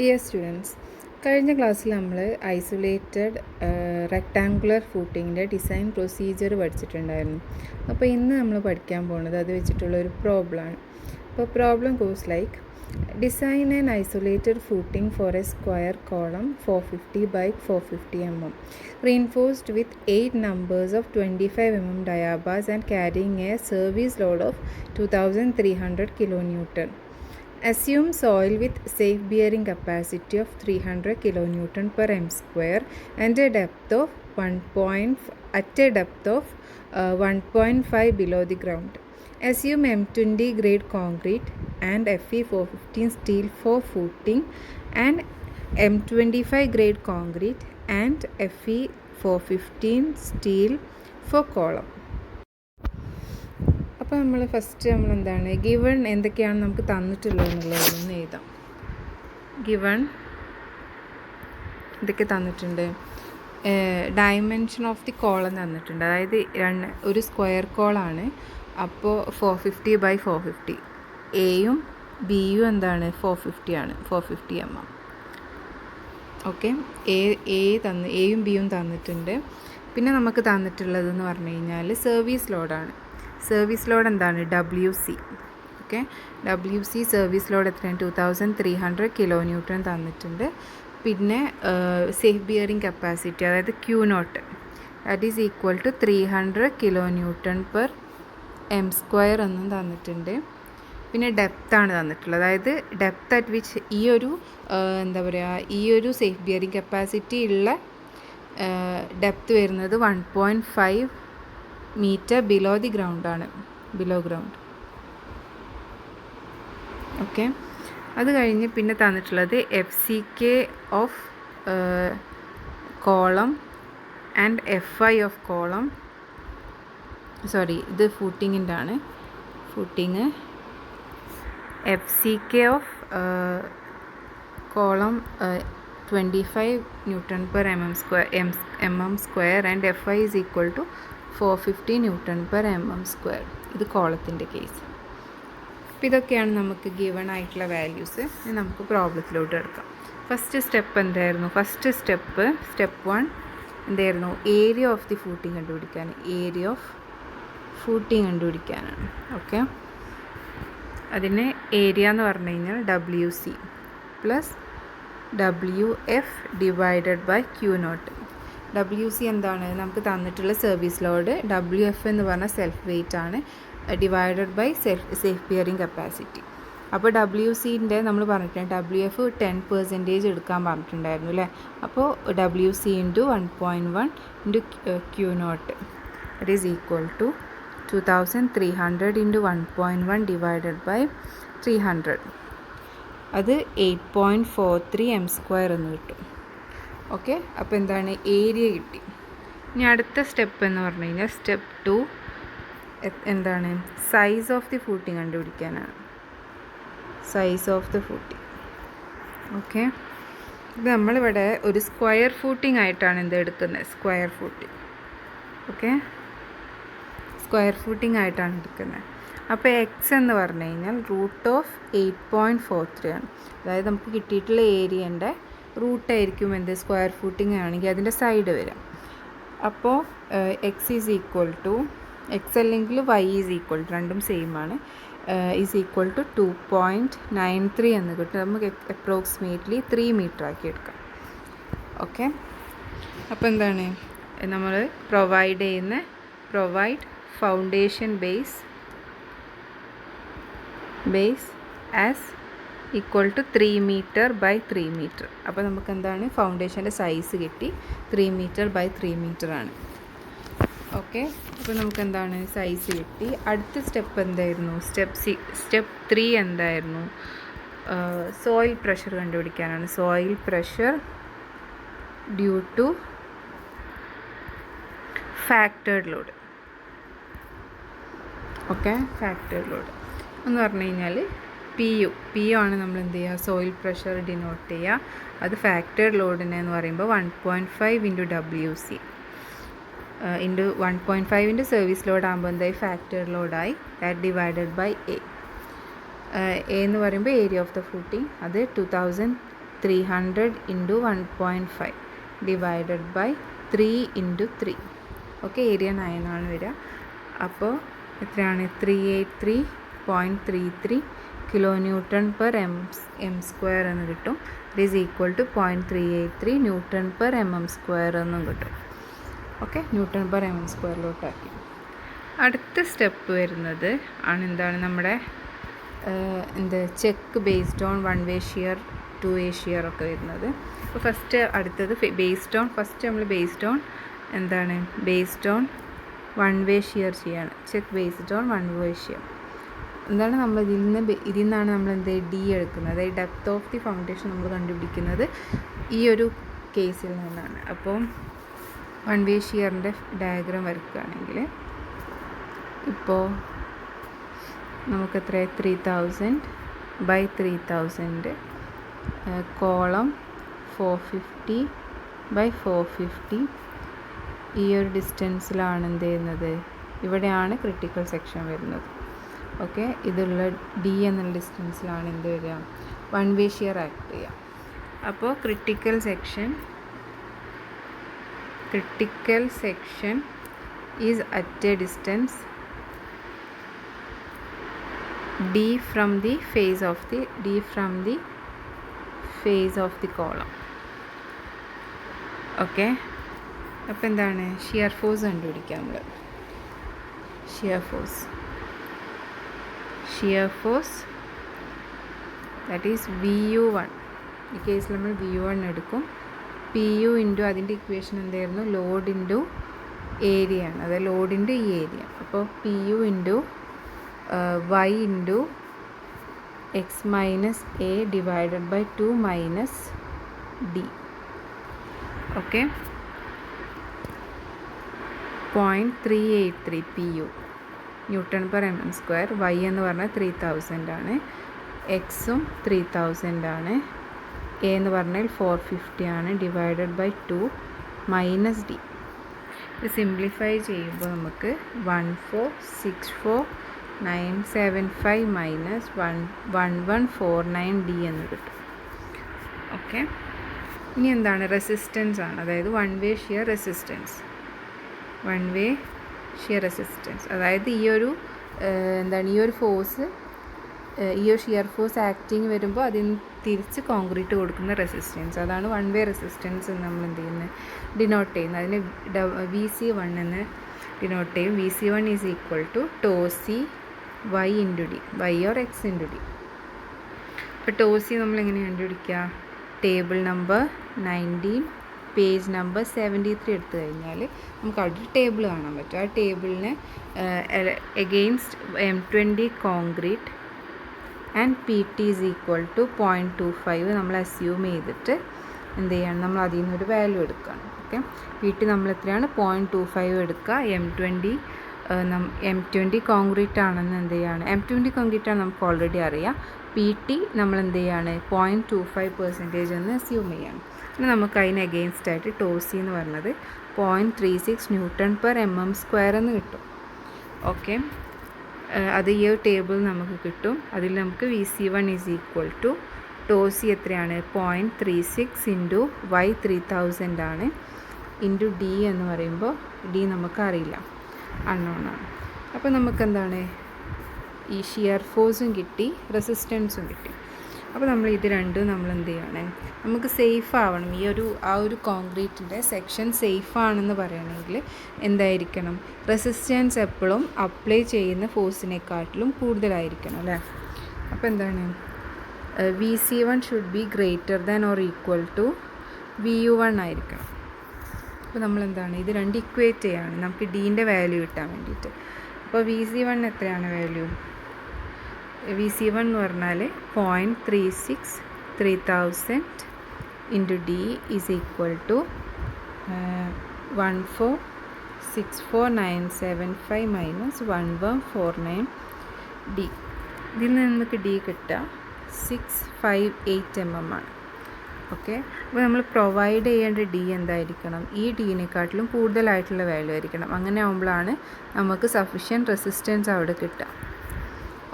Dear students, കഴിഞ്ഞ ക്ലാസ്സിൽ നമ്മൾ ഐസൊലേറ്റഡ് റെക്ടാങ്കുലർ ഫൂട്ടിങ്ങിൻ്റെ ഡിസൈൻ പ്രൊസീജിയർ പഠിച്ചിട്ടുണ്ടായിരുന്നു. അപ്പോൾ ഇന്ന് നമ്മൾ പഠിക്കാൻ പോകുന്നത് അത് വെച്ചിട്ടുള്ള ഒരു പ്രോബ്ലമാണ്. അപ്പോൾ problem goes like: design an isolated footing for a square column 450 by 450 mm reinforced with 8 numbers of 25 mm diabars and carrying a service load of 2300 kN. Assume soil with safe bearing capacity of 300 kN per m square and a depth of 1.5 below the ground. Assume M20 grade concrete and Fe 415 steel for footing and M25 grade concrete and Fe 415 steel for column. അപ്പോൾ നമ്മൾ എന്താണ് given എന്തൊക്കെയാണ് നമുക്ക് തന്നിട്ടുള്ളത് എന്നുള്ളതൊന്ന് എഴുതാം. Given ഇതൊക്കെ തന്നിട്ടുണ്ട്. Dimension of the column തന്നിട്ടുണ്ട്. അതായത് ഒരു സ്ക്വയർ കോളാണ്. അപ്പോൾ 450 by 450, എയും ബിയും എന്താണ് 450 ആണ്, 450 mm. ഓക്കെ, എയും ബിയും തന്നിട്ടുണ്ട്. പിന്നെ നമുക്ക് തന്നിട്ടുള്ളതെന്ന് പറഞ്ഞു കഴിഞ്ഞാൽ സർവീസ് ലോഡാണ്. സർവീസ് ലോഡ് എന്താണ്? WC. Okay, WC service load എത്രയാണ്? 2300 kN തന്നിട്ടുണ്ട്. പിന്നെ സേഫ് ബിയറിംഗ് കപ്പാസിറ്റി, അതായത് Q0, that is equal to 300 kN per m square എന്നും തന്നിട്ടുണ്ട്. പിന്നെ ഡെപ്താണ് തന്നിട്ടുള്ളത്. അതായത് ഡെപ്ത് അറ്റ് വിച്ച് ഈ ഒരു സേഫ് ബിയറിംഗ് കപ്പാസിറ്റി ഉള്ള ഡെപ്ത് വരുന്നത് 1.5 meter ബിലോ ദി ഗ്രൗണ്ട് ആണ്, ബിലോ ഗ്രൗണ്ട്. ഓക്കെ, അത് കഴിഞ്ഞ് പിന്നെ തന്നിട്ടുള്ളത് FCK of column and FI of column. ഇത് ഫൂട്ടിങ്ങിൻ്റെ ആണ്. Footing FCK of column 25 Newton per mm square and FI is equal to 450 Newton per mm square. ഇത് കോളത്തിൻ്റെ case. അപ്പോൾ ഇതൊക്കെയാണ് നമുക്ക് ഗിവൺ ആയിട്ടുള്ള വാല്യൂസ്. നമുക്ക് പ്രോബ്ലത്തിലോട്ട് എടുക്കാം. ഫസ്റ്റ് സ്റ്റെപ്പ് എന്തായിരുന്നു? സ്റ്റെപ്പ് 1 എന്തായിരുന്നു? ഏരിയ ഓഫ് ദി ഫൂട്ടിങ് കണ്ടുപിടിക്കാൻ. ഏരിയ ഓഫ് ഫൂട്ടിങ് കണ്ടുപിടിക്കാനാണ്. ഓക്കെ, അതിന് ഏരിയ എന്ന് പറഞ്ഞു കഴിഞ്ഞാൽ WC plus WF divided by Q0. WC എന്താണ്? നമുക്ക് തന്നിട്ടുള്ള സർവീസ് ലോഡ്. WF എന്ന് പറഞ്ഞാൽ സെൽഫ് വെയിറ്റ് ആണ്, divided by safe bearing capacity. അപ്പോൾ WCൻ്റെ നമ്മൾ പറഞ്ഞിട്ടുണ്ട്, WF 10% എടുക്കാൻ പറഞ്ഞിട്ടുണ്ടായിരുന്നു അല്ലേ. അപ്പോൾ WC into 1.1 into Q0 that is equal to 2300 into 1.1 divided by 300. അത് 8.43 m square എന്ന് കിട്ടും. ഓക്കെ, അപ്പോൾ എന്താണ്? ഏരിയ കിട്ടി. ഇനി അടുത്ത സ്റ്റെപ്പ് എന്ന് പറഞ്ഞു കഴിഞ്ഞാൽ സ്റ്റെപ്പ് 2 എന്താണ്? സൈസ് ഓഫ് ദി ഫൂട്ടിങ് കണ്ടുപിടിക്കാനാണ്. Size of the footing. Okay, ഇത് നമ്മളിവിടെ ഒരു സ്ക്വയർ ഫൂട്ടിങ് ആയിട്ടാണ് എടുക്കുന്നത്. Square footing. Okay, square footing ആയിട്ടാണ് എടുക്കുന്നത്. അപ്പോൾ എക്സ് എന്ന് പറഞ്ഞു കഴിഞ്ഞാൽ √8.43 ആണ്. അതായത് നമുക്ക് കിട്ടിയിട്ടുള്ള ഏരിയൻ്റെ റൂട്ടായിരിക്കും സ്ക്വയർ ഫൂട്ടിങ് ആണെങ്കിൽ അതിൻ്റെ സൈഡ് വരാം. അപ്പോൾ X is equal to, X അല്ലെങ്കിൽ വൈ ഈസ് ഈക്വൽ ടു, രണ്ടും സെയിം ആണ്, ഈസ് ഈക്വൽ ടു 2.93 എന്ന് കിട്ടും. നമുക്ക് അപ്രോക്സിമേറ്റ്ലി 3 മീറ്റർ ആക്കി എടുക്കാം. ഓക്കെ, അപ്പോൾ എന്താണ് നമ്മൾ provide foundation base as equal to 3 metre by 3 metre. അപ്പോൾ നമുക്ക് എന്താണ്? ഫൗണ്ടേഷൻ്റെ സൈസ് കിട്ടി, 3 മീറ്റർ ബൈ 3 മീറ്റർ ആണ്. ഓക്കെ, അപ്പോൾ നമുക്ക് എന്താണ്? സൈസ് കിട്ടി. അടുത്ത സ്റ്റെപ്പ് എന്തായിരുന്നു? സ്റ്റെപ്പ് 3 എന്തായിരുന്നു? സോയിൽ പ്രഷർ കണ്ടുപിടിക്കാനാണ്. Soil pressure due to factored load. Okay, factored load എന്ന് പറഞ്ഞു കഴിഞ്ഞാൽ PU ആണ് നമ്മൾ എന്ത് ചെയ്യുക? സോയിൽ പ്രഷർ ഡിനോട്ട് ചെയ്യുക. അത് ഫാക്ടേർഡ് ലോഡിനെ എന്ന് പറയുമ്പോൾ 1.5 into WC into 1.5 into service load ആകുമ്പോൾ എന്തായി? ഫാക്ടേർഡ് ലോഡായി. That divided by A. എന്ന് പറയുമ്പോൾ ഏരിയ ഓഫ് ദ ഫൂട്ടിങ്, അത് 300 into 1.5 divided by 3 into 3. Okay, area 9 ആണ് വരിക. അപ്പോൾ എത്രയാണ്? 383.33 kilo newton per m square എന്ന് കിട്ടും. It is equal to 0.383 newton per square എന്നും കിട്ടും. ഓക്കെ, ന്യൂട്ടൺ പെർ സ്ക്വയറിലോട്ടാക്കി. അടുത്ത സ്റ്റെപ്പ് വരുന്നത് എന്താണ് നമ്മുടെ check based on 1 way shear 2 way shear ഒക്കെ വരുന്നത്. അപ്പോൾ അടുത്തത് based on based on 1 way shear ചെയ്യാണ്. Check based on 1 way shear എന്താണ് നമ്മൾ ഇതിൽ നിന്നാണ് നമ്മൾ ഡി എടുക്കുന്നത്. അതായത് ഡെപ്ത് ഓഫ് ദി ഫൗണ്ടേഷൻ നമ്മൾ കണ്ടുപിടിക്കുന്നത് ഈ ഒരു കേസിൽ നിന്നാണ്. അപ്പോൾ 1 വേ ഷിയറിൻ്റെ ഡയഗ്രാം വരയ്ക്കുകയാണെങ്കിൽ ഇപ്പോൾ നമുക്കെത്ര 3000 ബൈ 3000 കോളം 450 ബൈ 450 ഈ ഒരു ഡിസ്റ്റൻസിലാണ് എന്ത് ചെയ്യുന്നത്, ഇവിടെയാണ് ക്രിട്ടിക്കൽ സെക്ഷൻ വരുന്നത്. ഓക്കെ, ഇതുള്ള ഡി എന്നുള്ള ഡിസ്റ്റൻസിലാണ് എന്ത് വരിക, 1 വേ ഷിയർ ആക്ട് ചെയ്യുക. അപ്പോൾ critical section is at a distance d from the face of the column. Okay, അപ്പോൾ എന്താണ് ഷിയർ ഫോഴ്സ് കണ്ടുപിടിക്കാം നമ്മൾ. Shear force that is VU1. ഈ കേസിൽ നമ്മൾ VU1 എടുക്കും. PU ഇൻറ്റു അതിൻ്റെ ഇക്വേഷൻ എന്തായിരുന്നു, ലോഡ് ഇൻറ്റു ഏരിയ ആണ്. അതായത് ലോഡ് ഇൻറ്റു ഈ ഏരിയ. അപ്പോൾ PU into y into x minus a divided by 2 minus d. Okay, 0.383 PU newton per square. y എന്ന് പറഞ്ഞാൽ 3000 ആണ്, എക്സും 3000 ആണ്, a എന്ന് പറഞ്ഞാൽ 450 ആണ്, ഡിവൈഡഡ് ബൈ 2 മൈനസ് d. ഇത് സിംപ്ലിഫൈ ചെയ്യുമ്പോൾ നമുക്ക് 1464975 മൈനസ് 1149d എന്ന് കിട്ടും. ഓക്കെ, ഇനി എന്താണ് റെസിസ്റ്റൻസ് ആണ്. അതായത് 1 വേ ഷിയർ റെസിസ്റ്റൻസ് അതായത് ഈ ഒരു ഫോഴ്സ്, ഈ ഒരു ഷിയർ ഫോഴ്സ് ആക്ടിങ് വരുമ്പോൾ അതിന് തിരിച്ച് കോൺക്രീറ്റ് കൊടുക്കുന്ന റെസിസ്റ്റൻസ്, അതാണ് 1 വേ റെസിസ്റ്റൻസ് എന്ന് നമ്മൾ എന്ത് ചെയ്യുന്നത്, ഡിനോട്ട് ചെയ്യുന്നത്. അതിന് VC1 എന്ന് ഡിനോട്ട് ചെയ്യും. VC1 is equal to tau c y into d, y or x into d. അപ്പോൾ ടോസി നമ്മൾ എങ്ങനെ കണ്ടുപിടിക്കുക, ടേബിൾ നമ്പർ 19 പേജ് നമ്പർ 73 എടുത്തു കഴിഞ്ഞാൽ നമുക്ക് അവിടെ ഒരു ടേബിൾ കാണാൻ പറ്റും. ആ ടേബിളിന് against M20 concrete and PT is equal to 0.25 നമ്മൾ അസ്യൂം ചെയ്തിട്ട് എന്ത് ചെയ്യണം, നമ്മൾ അതിൽ നിന്നൊരു വാല്യൂ എടുക്കുകയാണ്. ഓക്കെ, PT നമ്മൾ എത്രയാണ് 0.25 എടുക്കുക. M20 കോൺക്രീറ്റ് ആണെന്ന് എന്ത് ചെയ്യാണ്, M20 കോൺക്രീറ്റ് ആണ് നമുക്ക് ഓൾറെഡി അറിയാം. PT നമ്മൾ എന്ത് ചെയ്യാണ് 0.25% എന്ന് അസ്യൂം ചെയ്യാണ്. പിന്നെ നമുക്ക് അതിന് അഗെയിൻസ്റ്റ് ആയിട്ട് ടോസി എന്ന് പറഞ്ഞത് 0.36 ന്യൂട്ടൺ പെർ സ്ക്വയർ എന്ന് കിട്ടും. ഓക്കെ, അത് ഈ ഒരു ടേബിൾ നമുക്ക് കിട്ടും. അതിൽ നമുക്ക് VC1 ഈസ് ഈക്വൽ ടു ടോസി എത്രയാണ് 0.36 ഇൻറ്റു y 3000 ആണ്, ഇൻറ്റു D എന്ന് പറയുമ്പോൾ D നമുക്കറിയില്ല, അൺനോൺ. അപ്പോൾ നമുക്കെന്താണ് ഈ ഷിയർ ഫോഴ്സും കിട്ടി, റെസിസ്റ്റൻസും കിട്ടി. അപ്പോൾ നമ്മൾ ഇത് രണ്ടും നമ്മൾ എന്ത് ചെയ്യാണ്, നമുക്ക് സേഫ് ആവണം. ആ ഒരു കോൺക്രീറ്റിൻ്റെ സെക്ഷൻ സേഫ് ആണെന്ന് പറയണമെങ്കിൽ എന്തായിരിക്കണം, റെസിസ്റ്റൻസ് എപ്പോഴും അപ്ലൈ ചെയ്യുന്ന ഫോഴ്സിനെക്കാട്ടിലും കൂടുതലായിരിക്കണം അല്ലേ. അപ്പോൾ എന്താണ് VC1 should be greater than or equal to VU1 ആയിരിക്കണം. അപ്പോൾ നമ്മളെന്താണ് ഇത് രണ്ട് ഇക്വേറ്റ് ചെയ്യാണ് നമുക്ക് ഡീൻ്റെ വാല്യൂ കിട്ടാൻ വേണ്ടിയിട്ട്. അപ്പോൾ VC1 എത്രയാണ് വാല്യൂ, VC1 എന്ന് പറഞ്ഞാൽ 0.36 3000 into D is equal to 1464975 minus 1149D. ഇതിൽ നിന്ന് നമുക്ക് D കിട്ടുക 658 mm ആണ്. ഓക്കെ, അപ്പോൾ നമ്മൾ പ്രൊവൈഡ് ചെയ്യേണ്ട D എന്തായിരിക്കണം, ഈ ഡീനെക്കാട്ടിലും കൂടുതലായിട്ടുള്ള വാല്യൂ ആയിരിക്കണം. അങ്ങനെ ആകുമ്പോഴാണ് നമുക്ക് സഫിഷ്യൻറ്റ് റെസിസ്റ്റൻസ് അവിടെ കിട്ടുക.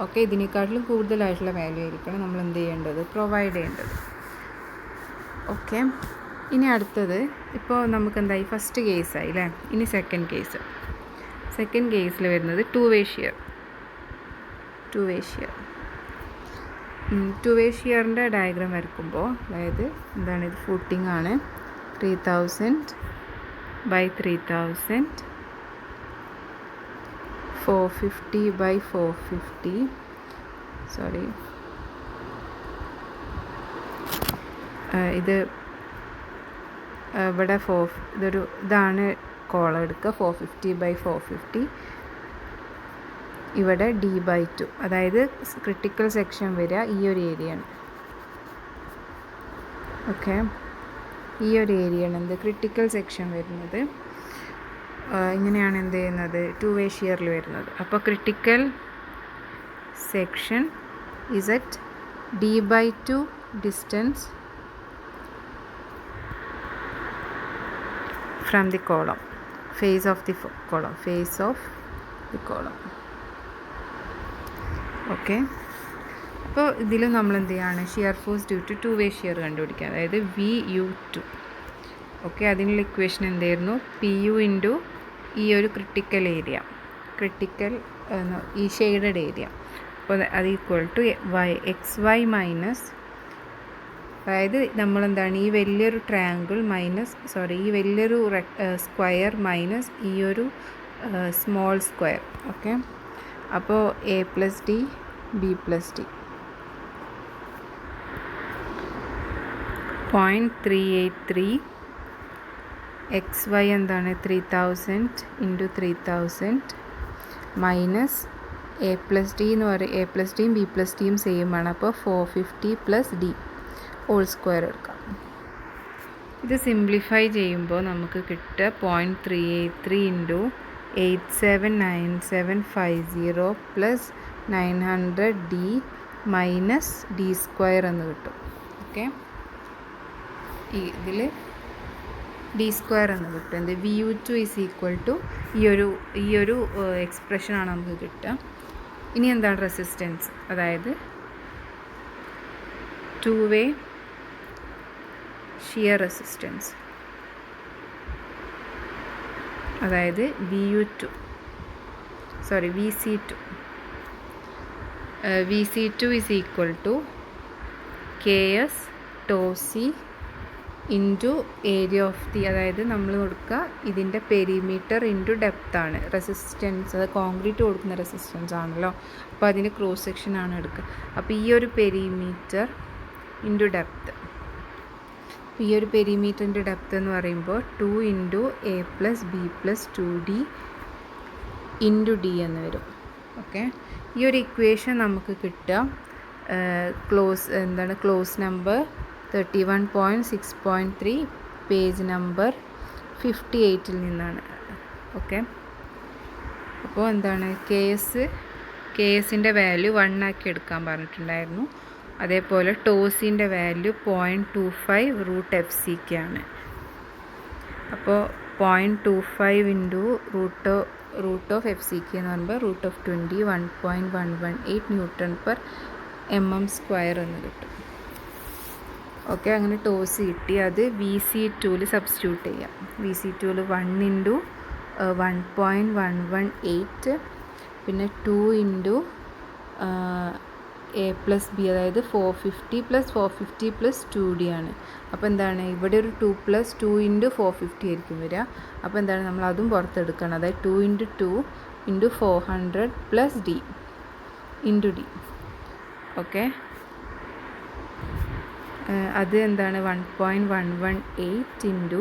ഓക്കെ, ഇതിനെക്കാട്ടിലും കൂടുതലായിട്ടുള്ള വാല്യൂ ആയിരിക്കണം നമ്മൾ എന്ത് ചെയ്യേണ്ടത്, പ്രൊവൈഡ് ചെയ്യേണ്ടത്. ഓക്കെ, ഇനി അടുത്തത് ഇപ്പോൾ നമുക്ക് എന്തായി, ഫസ്റ്റ് കേസായി അല്ലേ. ഇനി സെക്കൻഡ് കേസിൽ വരുന്നത് ടു വേ ഷിയറിൻ്റെ ഡയഗ്രാം വരയ്ക്കുമ്പോൾ, അതായത് എന്താണ്, ഇത് ഫൂട്ടിംഗ് ആണ്, 3000 by 3000, 450 by 450, സോറി, ഇത് ഇവിടെ ഇതാണ് കോളം എടുക്കുക, 450 by 450. ഇവിടെ D/2, അതായത് ക്രിട്ടിക്കൽ സെക്ഷൻ വരിക ഈ ഒരു ഏരിയയാണ്. ഓക്കെ, ഈ ഒരു ഏരിയയാണ് എന്ത് ക്രിട്ടിക്കൽ സെക്ഷൻ വരുന്നത്. ഇങ്ങനെയാണ് എന്ത് ചെയ്യുന്നത്, ടു വേ ഷിയറിൽ വരുന്നത്. അപ്പോൾ critical section is at D/2 distance from the column, face of the column. Okay, അപ്പോൾ ഇതിൽ നമ്മൾ എന്ത് ചെയ്യാണ്, shear force due to way shear കണ്ടുപിടിക്കുക, അതായത് VU2. ഓക്കെ, അതിനുള്ള ഇക്വേഷൻ എന്തായിരുന്നു, PU ഇൻറ്റു ഈ ഒരു ക്രിട്ടിക്കൽ ഏരിയ, ഈ ഷെയ്ഡഡ് ഏരിയ, അപ്പോൾ അത് ഈക്വൽ ടു XY മൈനസ്, അതായത് നമ്മളെന്താണ്, ഈ വലിയൊരു ട്രയാങ്കിൾ ഈ വലിയൊരു സ്ക്വയർ മൈനസ് ഈ ഒരു സ്മോൾ സ്ക്വയർ. ഓക്കെ, അപ്പോൾ A + D B + D 0.383 XY എന്താണ് 3000 × 3000 മൈനസ് A + D എന്ന് പറയും. A + Dയും B + Dയും സെയിം ആണ്, അപ്പോൾ 450 + D ഹോൾ സ്ക്വയർ എടുക്കാം. ഇത് സിംപ്ലിഫൈ ചെയ്യുമ്പോൾ നമുക്ക് കിട്ടുക 0.383 × 879750 + 900D - D² എന്ന് കിട്ടും. ഓക്കെ, ഇതിൽ D² എന്ന് കിട്ടും. എന്ത് VU2 = ഈ ഒരു എക്സ്പ്രഷനാണ് നമുക്ക് കിട്ടുക. ഇനി എന്താണ് റെസിസ്റ്റൻസ്, അതായത് ടു വേ ഷിയർ റെസിസ്റ്റൻസ്, അതായത് VC2 = KS τC into area of the, അതായത് നമ്മൾ കൊടുക്കുക ഇതിൻ്റെ പെരിമീറ്റർ ഇൻറ്റു ഡെപ്ത് ആണ്. റെസിസ്റ്റൻസ്, അത് കോൺക്രീറ്റ് കൊടുക്കുന്ന റെസിസ്റ്റൻസ് ആണല്ലോ, അപ്പോൾ അതിൻ്റെ ക്രോസ് സെക്ഷൻ ആണ് എടുക്കുക. അപ്പോൾ ഈ ഒരു പെരിമീറ്റർ ഇൻറ്റു ഡെപ്ത്, ഈ ഒരു പെരിമീറ്ററിൻ്റെ ഡെപ്ത് എന്ന് പറയുമ്പോൾ 2 × A + B + 2D × D എന്ന് വരും. ഓക്കെ, ഈ ഒരു ഇക്വേഷൻ നമുക്ക് കിട്ടുക ക്ലോസ് നമ്പർ 31.6.3 പേജ് നമ്പർ 58 നിന്നാണ്. ഓക്കെ, അപ്പോൾ എന്താണ് KSൻ്റെ വാല്യൂ 1 ആക്കി എടുക്കാൻ പറഞ്ഞിട്ടുണ്ടായിരുന്നു. അതേപോലെ ടോസിൻ്റെ വാല്യൂ 0.25 √FCK ആണ്. അപ്പോൾ 0.25 × √FCK എന്ന് പറയുമ്പോൾ √20 1.118 Nm² എന്ന് കിട്ടും. ഓക്കെ, അങ്ങനെ ടോസ് കിട്ടി. അത് VC2 സബ്സ്റ്റിറ്റ്യൂട്ട് ചെയ്യാം. VC2 1 × 1.118 പിന്നെ 2 × A + B, അതായത് 450 + 450 + 2D ആണ്. അപ്പോൾ എന്താണ്, ഇവിടെ ഒരു 2 + 2 × 450 ആയിരിക്കും വരിക. അപ്പോൾ എന്താണ്, നമ്മൾ അതും പുറത്തെടുക്കണം, അതായത് 2 × 2 × 400 + D × D. ഓക്കെ, അത് എന്താണ് 1.118 ×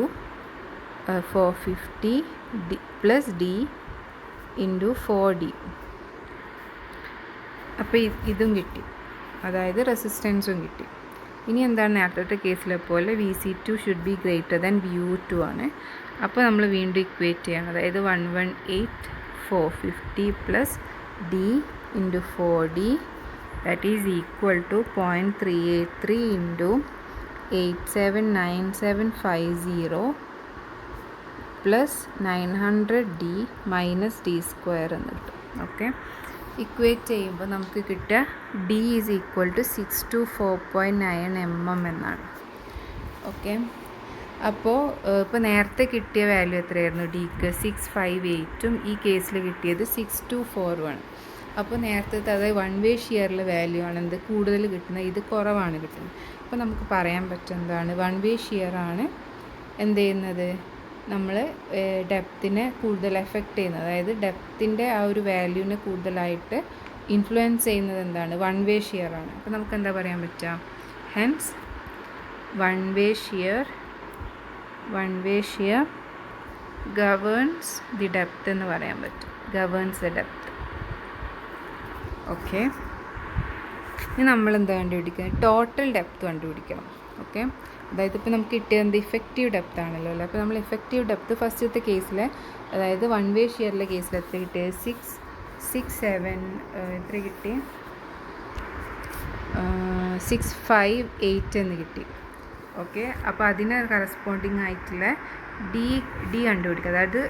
450 + D × 4D. അപ്പോൾ ഇതും കിട്ടി, അതായത് റെസിസ്റ്റൻസും കിട്ടി. ഇനി എന്താണ്, നേരത്തെ കേസിലെ പോലെ VC2 should be greater than VU2 ആണ്. അപ്പോൾ നമ്മൾ വീണ്ടും ഇക്വേറ്റ് ചെയ്യണം, അതായത് 118 450 + D × 4D that is equal to 0.383 × 879750 + 900D - D² എന്ന് കിട്ടും. ഓക്കെ, ഇക്വേറ്റ് ചെയ്യുമ്പോൾ നമുക്ക് കിട്ടുക D = 624.9 mm എന്നാണ്. ഓക്കെ. അപ്പോൾ ഇപ്പോൾ നേരത്തെ കിട്ടിയ വാല്യൂ എത്രയായിരുന്നു ഡിക്ക്? 658ഉം ഈ കേസിൽ കിട്ടിയത് 6241. അപ്പോൾ നേരത്തെ അതായത് 1 വേ ഷിയറിൽ വാല്യൂ ആണ് എന്ത് കൂടുതൽ കിട്ടുന്നത്, ഇത് കുറവാണ് കിട്ടുന്നത്. അപ്പോൾ നമുക്ക് പറയാൻ പറ്റും എന്താണ് 1 വേ ഷിയറാണ് എന്ത് ചെയ്യുന്നത്, നമ്മൾ ഡെപ്തിനെ കൂടുതൽ എഫക്റ്റ് ചെയ്യുന്നത്, അതായത് ഡെപ്തിൻ്റെ ആ ഒരു വാല്യൂവിനെ കൂടുതലായിട്ട് ഇൻഫ്ലുവൻസ് ചെയ്യുന്നത് എന്താണ് 1 വേ ഷിയറാണ്. അപ്പോൾ നമുക്ക് എന്താ പറയാൻ പറ്റുക, hence 1 way shear governs the depth എന്ന് പറയാൻ പറ്റും, ഗവേൺസ് ദി ഡെപ്ത്. ഓക്കെ. ഇനി നമ്മൾ എന്താ കണ്ടുപിടിക്കുന്നത്, ടോട്ടൽ ഡെപ്ത് കണ്ടുപിടിക്കണം. ഓക്കെ. അതായത് ഇപ്പോൾ നമുക്ക് കിട്ടിയത് ഇഫക്റ്റീവ് ഡെപ്ത് ആണല്ലോ അല്ലേ. അപ്പോൾ നമ്മൾ ഇഫക്റ്റീവ് ഡെപ്ത് ഫസ്റ്റത്തെ കേസിൽ, അതായത് 1 വേ ഷിയറിലെ കേസിൽ എത്ര കിട്ടിയത് 667 എത്ര കിട്ടി 658 എന്ന് കിട്ടി. ഓക്കെ. അപ്പോൾ അതിന് കറസ്പോണ്ടിങ് ആയിട്ടുള്ള ഡി കണ്ടുപിടിക്കുക, അതായത്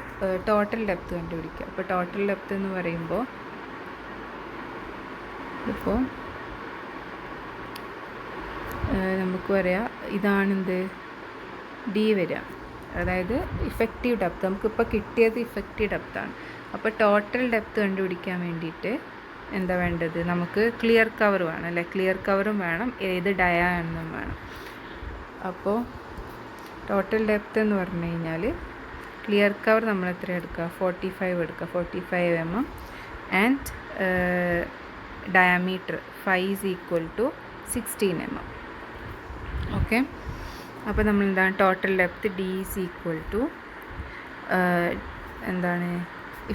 ടോട്ടൽ ഡെപ്ത് കണ്ടുപിടിക്കുക. അപ്പോൾ ടോട്ടൽ ഡെപ്ത് എന്ന് പറയുമ്പോൾ ഇപ്പോൾ നമുക്ക് പറയാം ഇതാണെന്ത് ഡി വരിക, അതായത് ഇഫക്റ്റീവ് ഡെപ്ത്. നമുക്കിപ്പോൾ കിട്ടിയത് ഇഫക്റ്റീവ് ഡെപ്താണ്. അപ്പോൾ ടോട്ടൽ ഡെപ്ത് കണ്ടുപിടിക്കാൻ വേണ്ടിയിട്ട് എന്താ വേണ്ടത്, നമുക്ക് ക്ലിയർ കവർ വേണം അല്ലേ, ക്ലിയർ കവറും വേണം, ഏത് ഡയാ എന്നും വേണം. അപ്പോൾ ടോട്ടൽ ഡെപ്ത് എന്ന് പറഞ്ഞു കഴിഞ്ഞാൽ ക്ലിയർ കവർ നമ്മൾ എത്ര എടുക്കുക 45 എടുക്കുക, 45 mm and diameter 5 = 16 mm. Okay. അപ്പോൾ നമ്മൾ എന്താണ് ടോട്ടൽ ഡെപ്ത് ഡി = എന്താണ്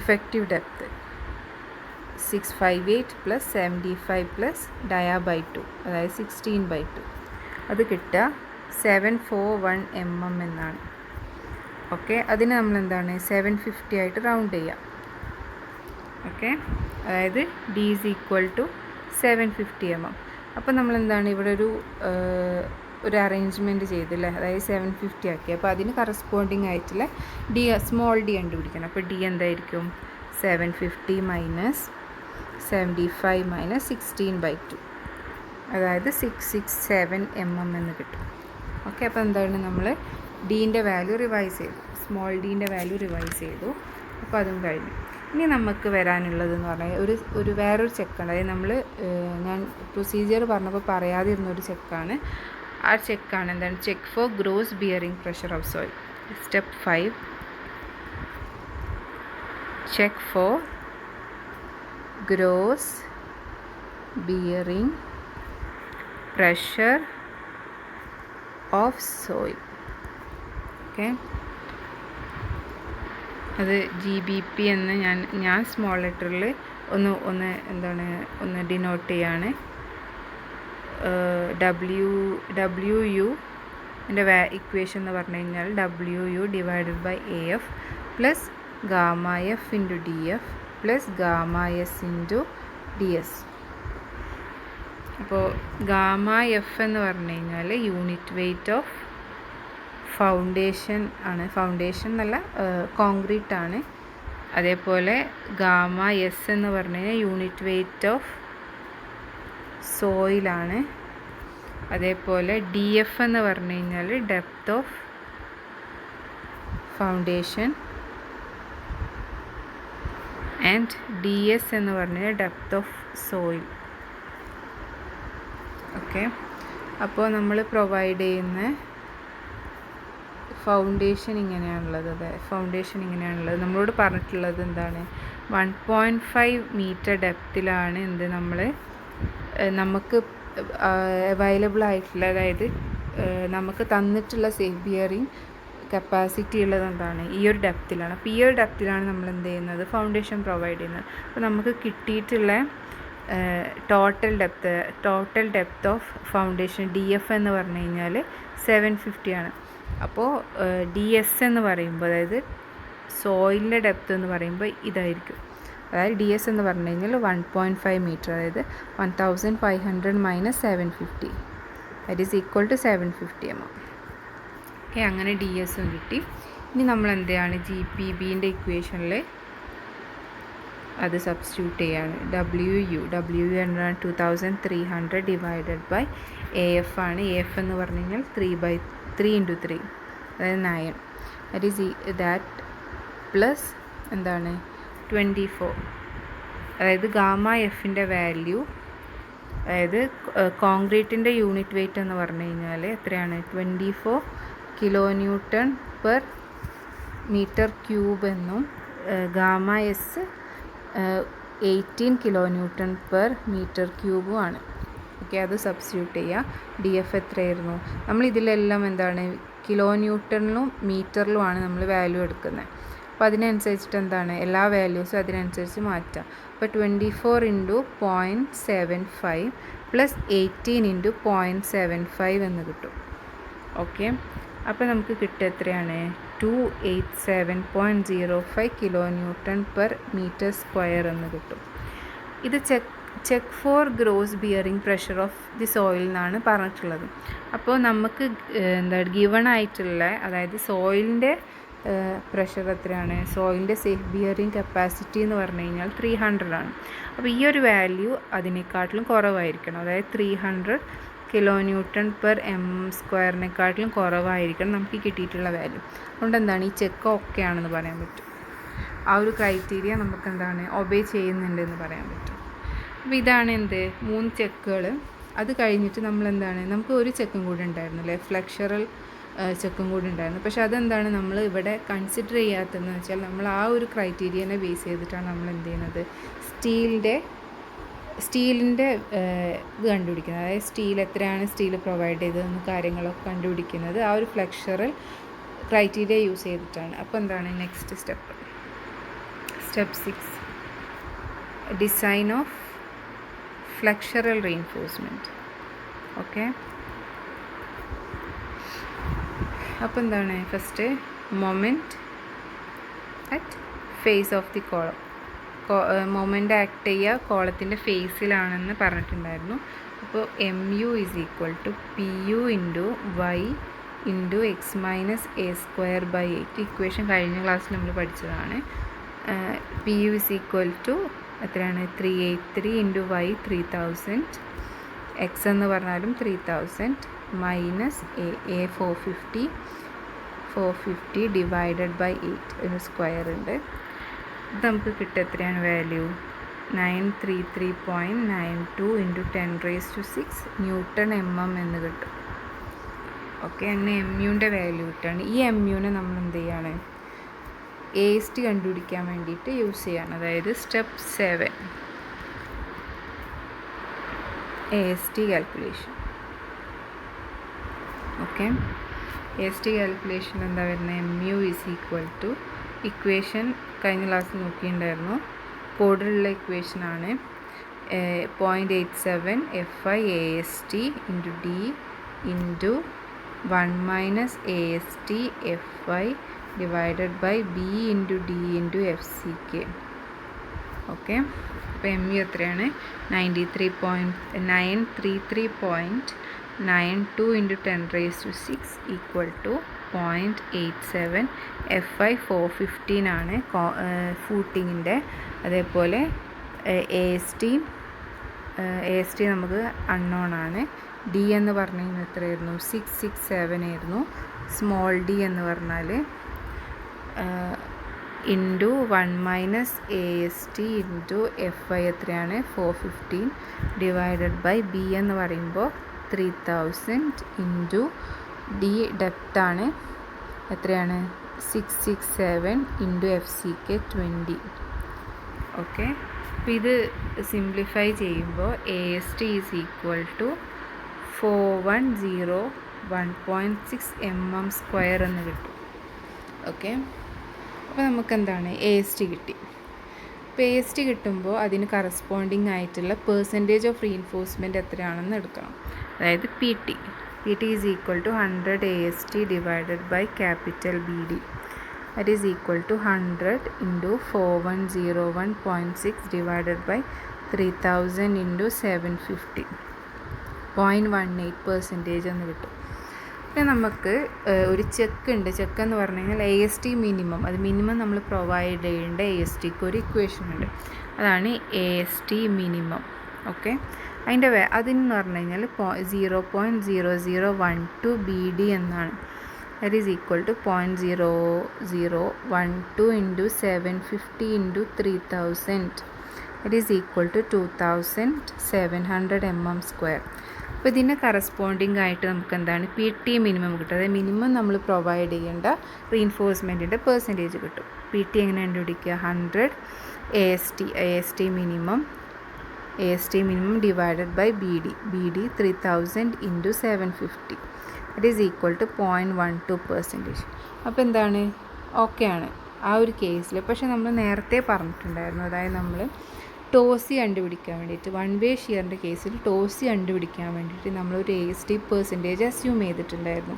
ഇഫക്റ്റീവ് ഡെപ്ത് 658 + 75 + ഡയ ബൈ 2, അതായത് 16/2, അത് കിട്ടുക 741 mm എന്നാണ്. ഓക്കെ. അതിന് നമ്മൾ എന്താണ് 750 ആയിട്ട് റൗണ്ട് ചെയ്യാം. ഓക്കെ. അതായത് ഡി = 750 mm. അപ്പോൾ നമ്മൾ എന്താണ് ഇവിടെ ഒരു അറേഞ്ച്മെൻറ്റ് ചെയ്തില്ലേ, അതായത് 750 ആക്കി. അപ്പോൾ അതിന് കറസ്പോണ്ടിങ് ആയിട്ടുള്ള ഡി സ്മോൾ ഡി കണ്ടുപിടിക്കണം. അപ്പോൾ ഡി എന്തായിരിക്കും 750 - 75 - 16/2, അതായത് 667 mm എന്ന് കിട്ടും. ഓക്കെ. അപ്പോൾ എന്താണ് നമ്മൾ ഡീൻ്റെ വാല്യൂ റിവൈസ് ചെയ്തു, സ്മോൾ ഡീൻ്റെ വാല്യൂ റിവൈസ് ചെയ്തു. അപ്പോൾ അതും കഴിഞ്ഞു. ഇനി നമുക്ക് വരാനുള്ളതെന്ന് പറഞ്ഞാൽ ഒരു വേറൊരു ചെക്കാണ്, അതായത് ഞാൻ പ്രൊസീജിയർ പറഞ്ഞപ്പോൾ പറയാതിരുന്നൊരു ചെക്കാണ്. ആ ചെക്കാണ് എന്താണ് check for gross bearing pressure of soil. Step 5, check for gross bearing pressure of soil. Okay. അത് GBP എന്ന് ഞാൻ സ്മോൾ ലെറ്ററിൽ ഒന്ന് ഡിനോട്ട് ചെയ്യാണ്. WU എൻ്റെ ഇക്വേഷൻ എന്ന് പറഞ്ഞു കഴിഞ്ഞാൽ WU / AF + Γf × DF + Γs × DS. അപ്പോൾ Γf എന്ന് പറഞ്ഞു കഴിഞ്ഞാൽ യൂണിറ്റ് വെയ്റ്റ് ഓഫ് ഫൗണ്ടേഷൻ ആണ്, ഫൗണ്ടേഷൻ എന്നല്ല കോൺക്രീറ്റ് ആണ്. അതേപോലെ Γs എന്ന് പറഞ്ഞു കഴിഞ്ഞാൽ യൂണിറ്റ് വെയ്റ്റ് ഓഫ് സോയിലാണ്. അതേപോലെ DF എന്ന് പറഞ്ഞു കഴിഞ്ഞാൽ depth of foundation and DS എന്ന് പറഞ്ഞാൽ ഡെപ്ത് ഓഫ് സോയിൽ. ഓക്കെ. അപ്പോൾ നമ്മൾ പ്രൊവൈഡ് ചെയ്യുന്ന ഫൗണ്ടേഷൻ ഇങ്ങനെയാണുള്ളത്. നമ്മളോട് പറഞ്ഞിട്ടുള്ളത് എന്താണ് 1.5 മീറ്റർ ഡെപ്തിലാണ് നമുക്ക് അവൈലബിൾ ആയിട്ടുള്ള, അതായത് നമുക്ക് തന്നിട്ടുള്ള സേഫ് ബിയറിംഗ് കപ്പാസിറ്റി ഉള്ളത് എന്താണ് ഈ ഒരു ഡെപ്തിലാണ്. അപ്പോൾ ഈ ഒരു ഡെപ്തിലാണ് നമ്മൾ എന്ത് ചെയ്യുന്നത് ഫൗണ്ടേഷൻ പ്രൊവൈഡ് ചെയ്യുന്നത്. അപ്പോൾ നമുക്ക് കിട്ടിയിട്ടുള്ള total depth of foundation DF എന്ന് പറഞ്ഞു കഴിഞ്ഞാൽ 750 ആണ്. അപ്പോൾ DS എന്ന് പറയുമ്പോൾ, അതായത് സോയിലിൻ്റെ ഡെപ്ത് എന്ന് പറയുമ്പോൾ ഇതായിരിക്കും. അതായത് DS എന്ന് പറഞ്ഞു കഴിഞ്ഞാൽ 1.5 മീറ്റർ, അതായത് 1500 - 750 that is equal to 750 mm. Okay. അങ്ങനെ DSഉം കിട്ടി. ഇനി നമ്മൾ എന്താണ് GPBൻ്റെ ഇക്വേഷനിൽ അത് സബ്സ്റ്റിറ്റ്യൂട്ട് ചെയ്യാണ്. WU എന്നാൽ 2300 / AF ആണ്. AF എന്ന് പറഞ്ഞു കഴിഞ്ഞാൽ 3 × 3 അതായത് 9 ദാറ്റ് പ്ലസ് എന്താണ് 24. അതായത് ഗാമ എഫിൻ്റെ വാല്യൂ, അതായത് കോൺക്രീറ്റിൻ്റെ യൂണിറ്റ് വെയിറ്റ് എന്ന് പറഞ്ഞു കഴിഞ്ഞാൽ എത്രയാണ് 24 kN/m³ എന്നും ഗാമ എസ് 18 kN/m³ ആണ്. ഓക്കെ, അത് സബ്സ്റ്റിറ്റ്യൂട്ട് ചെയ്യുക. ഡി എഫ് എത്രയായിരുന്നു? നമ്മൾ ഇതിലെല്ലാം എന്താണ് കിലോ ന്യൂട്ടണിലും മീറ്ററിലുമാണ് നമ്മൾ വാല്യൂ എടുക്കുന്നത്. അപ്പോൾ അതിനനുസരിച്ചിട്ട് എന്താണ് എല്ലാ വാല്യൂസും അതിനനുസരിച്ച് മാറ്റാം. അപ്പോൾ 24 × 0.75 പ്ലസ് 18 × 0.75 എന്ന് കിട്ടും. ഓക്കെ, അപ്പോൾ നമുക്ക് കിട്ടുക എത്രയാണ് 287.05 kN/m² എന്ന് കിട്ടും. ഇത് check for gross bearing pressure of the soil എന്നാണ് പറഞ്ഞിട്ടുള്ളത്. അപ്പോൾ നമുക്ക് ഗിവൺ ആയിട്ടുള്ള, അതായത് സോയിലിൻ്റെ പ്രഷർ എത്രയാണ്, സോയിലിൻ്റെ സെൽഫ് ബിയറിംഗ് കപ്പാസിറ്റി എന്ന് പറഞ്ഞു കഴിഞ്ഞാൽ 300 ആണ്. അപ്പോൾ ഈ ഒരു വാല്യൂ അതിനേക്കാട്ടിലും കുറവായിരിക്കണം. അതായത് 300 kN/m²-നെക്കാട്ടിലും കുറവായിരിക്കണം നമുക്ക് കിട്ടിയിട്ടുള്ള വാല്യൂ. അതുകൊണ്ട് എന്താണ് ഈ ചെക്ക് ഓക്കെ ആണെന്ന് പറയാൻ പറ്റും. ആ ഒരു ക്രൈറ്റീരിയ നമുക്ക് എന്താണ് ഒബേ ചെയ്യുന്നുണ്ട് എന്ന് പറയാൻ പറ്റും. അപ്പോൾ ഇതാണ് 3 ചെക്കുകൾ. അത് കഴിഞ്ഞിട്ട് നമ്മൾ എന്താണ്, നമുക്ക് ഒരു ചെക്കും കൂടി ഉണ്ടായിരുന്നു അല്ലേ, ഫ്ലെക്ചറൽ ചെക്കും കൂടി ഉണ്ടായിരുന്നു. പക്ഷേ അതെന്താണ് നമ്മൾ ഇവിടെ കൺസിഡർ ചെയ്യാത്തതെന്ന് വെച്ചാൽ നമ്മൾ ആ ഒരു ക്രൈറ്റീരിയനെ ബേസ് ചെയ്തിട്ടാണ് നമ്മൾ എന്ത് ചെയ്യുന്നത്, സ്റ്റീലിൻ്റെ ഇത് കണ്ടുപിടിക്കുന്നത്. അതായത് സ്റ്റീൽ എത്രയാണ് സ്റ്റീൽ പ്രൊവൈഡ് ചെയ്തതെന്ന് കാര്യങ്ങളൊക്കെ കണ്ടുപിടിക്കുന്നത് ആ ഒരു ഫ്ലെക്ചറൽ ക്രൈറ്റീരിയ യൂസ് ചെയ്തിട്ടാണ്. അപ്പോൾ എന്താണ് next step 6, design of flexural reinforcement. Okay, അപ്പോൾ എന്താണ് first moment at face of the column. Moment act ചെയ്യുക കോളത്തിൻ്റെ ഫേസിലാണെന്ന് പറഞ്ഞിട്ടുണ്ടായിരുന്നു. അപ്പോൾ MU = PU × Y × x - a²/8. Equation കഴിഞ്ഞ ക്ലാസ്സിൽ നമ്മൾ പഠിച്ചതാണ്. PU = എത്രയാണ് 383 × Y 3000, x എന്ന് പറഞ്ഞാലും 3000 മൈനസ് a 450 ഡിവൈഡഡ് ബൈ 8 ഒരു സ്ക്വയർ ഉണ്ട്. ഇത് നമുക്ക് കിട്ടുക എത്രയാണ് വാല്യൂ 933.92 × 10⁻⁶ Nm എന്ന് കിട്ടും. ഓക്കെ, അങ്ങനെ MUൻ്റെ വാല്യൂ കിട്ടുകയാണ്. ഈ MUനെ നമ്മൾ എന്ത് ചെയ്യാണ്, AST കണ്ടുപിടിക്കാൻ വേണ്ടിയിട്ട് യൂസ് ചെയ്യാണ്. അതായത് step 7 AST calculation. Okay, AST calculation എന്താ വരുന്നത്, MU = ഇക്വേഷൻ കഴിഞ്ഞ ക്ലാസ്സിൽ നോക്കിയിട്ടുണ്ടായിരുന്നു, കോഡിലുള്ള ഇക്വേഷനാണ് 0.87 FI AST × D × 1 - AST FI divided by B × D × FCK. Okay, അപ്പോൾ MU എത്രയാണ് 933.92 × 10⁻⁶ = 0.87 FI 415 ആണ് ഫൂട്ടിങ്ങിൻ്റെ. അതേപോലെ AST നമുക്ക് അൺനോൺ ആണ്. D എന്ന് പറഞ്ഞു കഴിഞ്ഞാൽ എത്രയായിരുന്നു 667 ആയിരുന്നു. സ്മോൾ d എന്ന് പറഞ്ഞാൽ ഇൻറ്റു 1 - AST ഇൻറ്റു FI എത്രയാണ് 415 ഡിവൈഡഡ് ബൈ B എന്ന് പറയുമ്പോൾ 3000 ഇൻറ്റു D ഡെപ്താണ് എത്രയാണ് 667 ഇൻറ്റു FCK 20. ഓക്കെ, അപ്പോൾ ഇത് സിംപ്ലിഫൈ ചെയ്യുമ്പോൾ AST = 4101.6 mm² എന്ന് കിട്ടും. ഓക്കെ, അപ്പോൾ നമുക്ക് എന്താണ് AST കിട്ടി. അപ്പോൾ AST കിട്ടുമ്പോൾ അതിന് കറസ്പോണ്ടിങ് ആയിട്ടുള്ള പെർസെൻറ്റേജ് ഓഫ് റീഇൻഫോഴ്സ്മെൻറ്റ് എത്രയാണെന്ന് എടുക്കണം. അതായത് PT = 100 AST divided by capital BD. that is equal to 100 into 4101.6 divided by 3000 into 750 0.18% എന്ന് കിട്ടും. പിന്നെ നമുക്ക് ഒരു ചെക്ക് ഉണ്ട്. ചെക്ക് എന്ന് പറഞ്ഞു കഴിഞ്ഞാൽ AST മിനിമം, അത് മിനിമം നമ്മൾ പ്രൊവൈഡ് ചെയ്യേണ്ട ASTക്ക് ഒരു ഇക്വേഷൻ ഉണ്ട്. അതാണ് AST മിനിമം. ഓക്കെ, അതിനെന്ന് പറഞ്ഞു കഴിഞ്ഞാൽ 0.0012 BD എന്നാണ്. that is equal to 0.0012 into 750 into 3000 that is equal to 2700 mm². അപ്പോൾ ഇതിൻ്റെ കറസ്പോണ്ടിങ് ആയിട്ട് നമുക്ക് എന്താണ് PT മിനിമം കിട്ടും. അതായത് മിനിമം നമ്മൾ പ്രൊവൈഡ് ചെയ്യേണ്ട റീഇൻഫോഴ്സ്മെൻറ്റിൻ്റെ പെർസെൻറ്റേജ് കിട്ടും. PT എങ്ങനെ കണ്ടുപിടിക്കുക? 100 AST minimum divided by BD 3000 into 750 that is equal to 0.12%. അപ്പോൾ എന്താണ് ഓക്കെ ആണ് ആ ഒരു കേസിൽ. പക്ഷേ നമ്മൾ നേരത്തെ പറഞ്ഞിട്ടുണ്ടായിരുന്നു, അതായത് നമ്മൾ ടോസി കണ്ടുപിടിക്കാൻ വേണ്ടിയിട്ട് 1 way ഷിയറിൻ്റെ കേസിൽ ടോസി കണ്ടുപിടിക്കാൻ വേണ്ടിയിട്ട് നമ്മളൊരു AST പെർസെൻറ്റേജ് അസ്യൂം ചെയ്തിട്ടുണ്ടായിരുന്നു.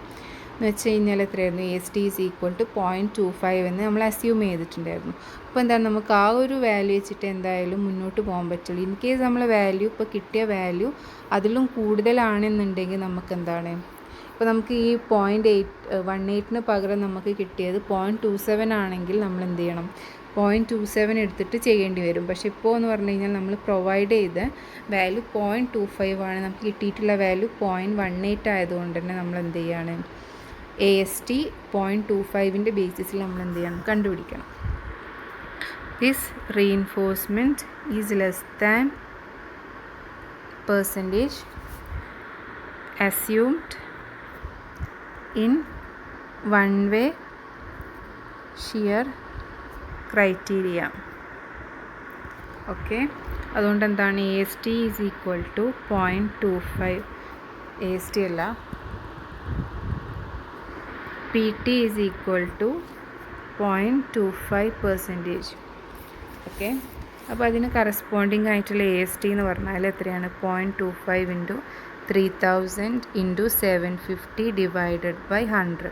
എന്ന് വെച്ച് കഴിഞ്ഞാൽ എത്രയായിരുന്നു? AST is equal to 0.25 എന്ന് നമ്മൾ അസ്യൂം ചെയ്തിട്ടുണ്ടായിരുന്നു. അപ്പോൾ എന്താണ് നമുക്ക് ആ ഒരു വാല്യൂ വെച്ചിട്ട് എന്തായാലും മുന്നോട്ട് പോകാൻ പറ്റുള്ളൂ. ഇൻ കേസ് നമ്മളെ വാല്യൂ ഇപ്പോൾ കിട്ടിയ വാല്യൂ അതിലും കൂടുതലാണെന്നുണ്ടെങ്കിൽ നമുക്ക് എന്താണ്, ഇപ്പോൾ നമുക്ക് ഈ 0.18 പകരം നമുക്ക് കിട്ടിയത് 0.27 ആണെങ്കിൽ നമ്മൾ എന്ത് ചെയ്യണം? 0.27 എടുത്തിട്ട് ചെയ്യേണ്ടി വരും. പക്ഷേ ഇപ്പോൾ എന്ന് പറഞ്ഞു കഴിഞ്ഞാൽ നമ്മൾ പ്രൊവൈഡ് ചെയ്ത വാല്യൂ 0.25 ആണ്. നമുക്ക് കിട്ടിയിട്ടുള്ള വാല്യൂ 0.18 ആയതുകൊണ്ട് തന്നെ നമ്മൾ എന്ത് ചെയ്യാണ്? AST 0.25ൻ്റെ ബേസിസിൽ നമ്മൾ എന്ത് ചെയ്യണം? കണ്ടുപിടിക്കണം. This reinforcement is less than percentage assumed in 1 way shear criteria. Okay, അതുകൊണ്ട് എന്താണ് AST is equal to 0.25 AST അല്ല PT is equal to 0.25%. Okay, അപ്പോൾ അതിന് കറസ്പോണ്ടിങ് ആയിട്ടുള്ള AST എന്ന് പറഞ്ഞാൽ എത്രയാണ്? 0.25 into 3000 into 750 divided by 100.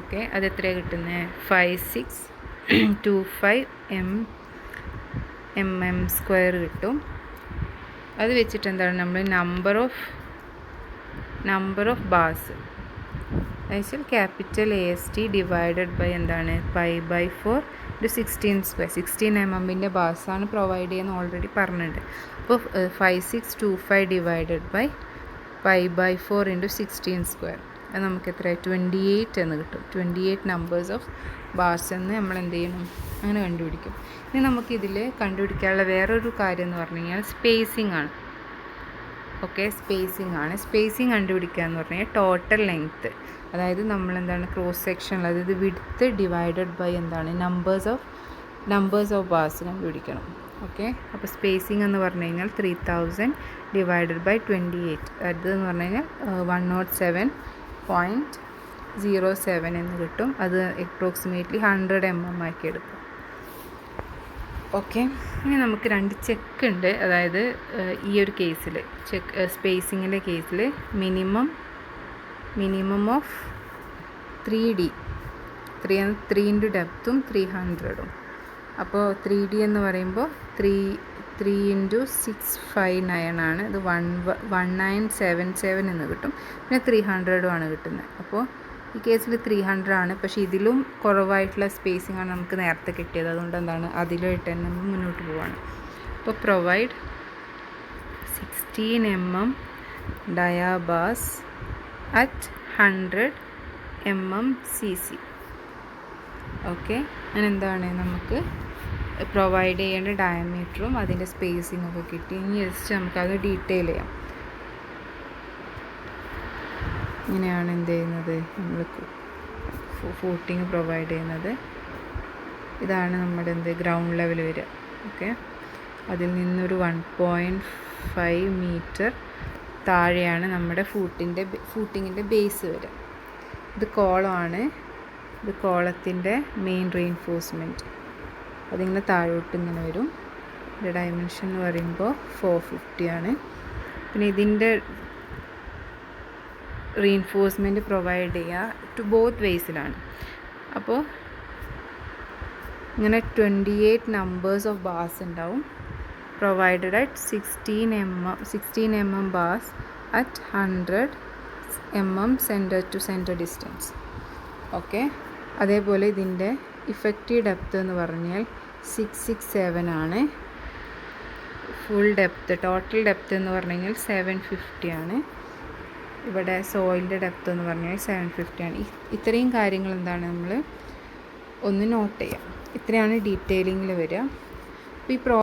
Okay, അത് എത്രയാണ് കിട്ടുന്നത്? 5625 mm² കിട്ടും. അത് വെച്ചിട്ട് എന്താണ് നമ്മൾ നമ്പർ ഓഫ് ബാസ് എന്നുവെച്ചാൽ ക്യാപിറ്റൽ AST ഡിവൈഡഡ് ബൈ എന്താണ്? π/4 ഒരു 16². 16 mm ബാസാണ് പ്രൊവൈഡ് ചെയ്യുന്നത് ഓൾറെഡി പറഞ്ഞിട്ടുണ്ട്. അപ്പോൾ 5625 ഡിവൈഡഡ് ബൈ π/4 ഇൻറ്റു 16². അത് നമുക്ക് എത്ര? 28 എന്ന് കിട്ടും. 28 നമ്പേഴ്സ് ഓഫ് ബാർസ് എന്ന് നമ്മൾ എന്ത് ചെയ്യണം? അങ്ങനെ കണ്ടുപിടിക്കും. ഇനി നമുക്കിതിൽ കണ്ടുപിടിക്കാനുള്ള വേറൊരു കാര്യം എന്ന് പറഞ്ഞു കഴിഞ്ഞാൽ സ്പേസിംഗ് ആണ്. ഓക്കെ, സ്പേസിംഗ് കണ്ടുപിടിക്കുക എന്ന് പറഞ്ഞു കഴിഞ്ഞാൽ ടോട്ടൽ ലെങ്ത്ത്, അതായത് നമ്മളെന്താണ് ക്രോസ് സെക്ഷൻ, അതായത് വിഡ്ത്ത് ഡിവൈഡഡ് ബൈ എന്താണ് നമ്പേഴ്സ് ഓഫ് ബാർസ് കണ്ടുപിടിക്കണം. ഓക്കെ, അപ്പോൾ സ്പേസിംഗ് എന്ന് പറഞ്ഞു കഴിഞ്ഞാൽ 3000 ഡിവൈഡഡ് ബൈ 28 അതെന്ന് പറഞ്ഞു കഴിഞ്ഞാൽ 107.07 എന്ന് കിട്ടും. അത് അപ്രോക്സിമേറ്റ്ലി 100 mm ആക്കി എടുക്കും. ഓക്കെ, ഇനി നമുക്ക് 2 ചെക്ക് ഉണ്ട്. അതായത് ഈ ഒരു കേസിൽ സ്പേസിങ്ങിൻ്റെ കേസിൽ മിനിമം ഓഫ് 3D 3 ഇൻറ്റു ഡെപ്തും 300ഉം. അപ്പോൾ 3D എന്ന് പറയുമ്പോൾ 3 ഇൻറ്റു 659 ആണ്. ഇത് 1977 എന്ന് കിട്ടും. പിന്നെ 300ഉം ആണ് കിട്ടുന്നത്. അപ്പോൾ ഈ കേസിൽ 300 ആണ്. പക്ഷേ ഇതിലും കുറവായിട്ടുള്ള സ്പേസിംഗ് ആണ് നമുക്ക് നേരത്തെ കിട്ടിയത്. അതുകൊണ്ട് എന്താണ് അതിലായിട്ട് തന്നെ നമ്മൾ മുന്നോട്ട് പോവാണ്. അപ്പോൾ provide 16 mm dia bars at 100 mm CC. Okay, അങ്ങനെ എന്താണ് നമുക്ക് പ്രൊവൈഡ് ചെയ്യേണ്ട ഡയമീറ്ററും അതിൻ്റെ സ്പേസിംഗ് ഒക്കെ കിട്ടി. ഇനി ജസ്റ്റ് നമുക്കത് ഡീറ്റെയിൽ ചെയ്യാം. ഇങ്ങനെയാണ് എന്ത് ചെയ്യുന്നത് നമ്മൾ ഫൂട്ടിങ് പ്രൊവൈഡ് ചെയ്യുന്നത്. ഇതാണ് നമ്മുടെ ഗ്രൗണ്ട് ലെവൽ വരിക. ഓക്കെ, അതിൽ നിന്നൊരു 1.5 മീറ്റർ താഴെയാണ് നമ്മുടെ ഫൂട്ടിങ്ങിൻ്റെ ബേസ് വരിക. ഇത് കോളമാണ്. ഇത് കോളത്തിൻ്റെ മെയിൻ റീഇൻഫോഴ്സ്മെൻറ്റ്. അതിങ്ങനെ താഴോട്ട് ഇങ്ങനെ വരും. ഇതിൻ്റെ ഡയമെൻഷൻ എന്ന് പറയുമ്പോൾ 450 ആണ്. പിന്നെ ഇതിൻ്റെ റീഇൻഫോഴ്സ്മെൻറ്റ് പ്രൊവൈഡ് ചെയ്യുക ടു ബോത്ത് വേസിലാണ്. അപ്പോൾ ഇങ്ങനെ 28 നമ്പേഴ്സ് ഓഫ് ബാർസ് ഉണ്ടാവും. Provided at 16 mm bars at 100 mm centre to centre distance. Okay, അതേപോലെ ഇതിൻ്റെ ഇഫക്റ്റീവ് ഡെപ്ത് എന്ന് പറഞ്ഞാൽ 667 ആണ്. ഫുൾ ഡെപ്ത്ത് ടോട്ടൽ ഡെപ്ത്ത് എന്ന് പറഞ്ഞു കഴിഞ്ഞാൽ 750 ആണ്. ഇവിടെ സോയിലിൻ്റെ ഡെപ്ത്ത് എന്ന് പറഞ്ഞു കഴിഞ്ഞാൽ 750 ആണ്. ഇത്രയും കാര്യങ്ങൾ എന്താണ് നമ്മൾ ഒന്ന് നോട്ട് ചെയ്യാം. ഇത്രയാണ് ഡീറ്റെയിലിങ്ങിൽ വരിക. അപ്പോൾ ഈ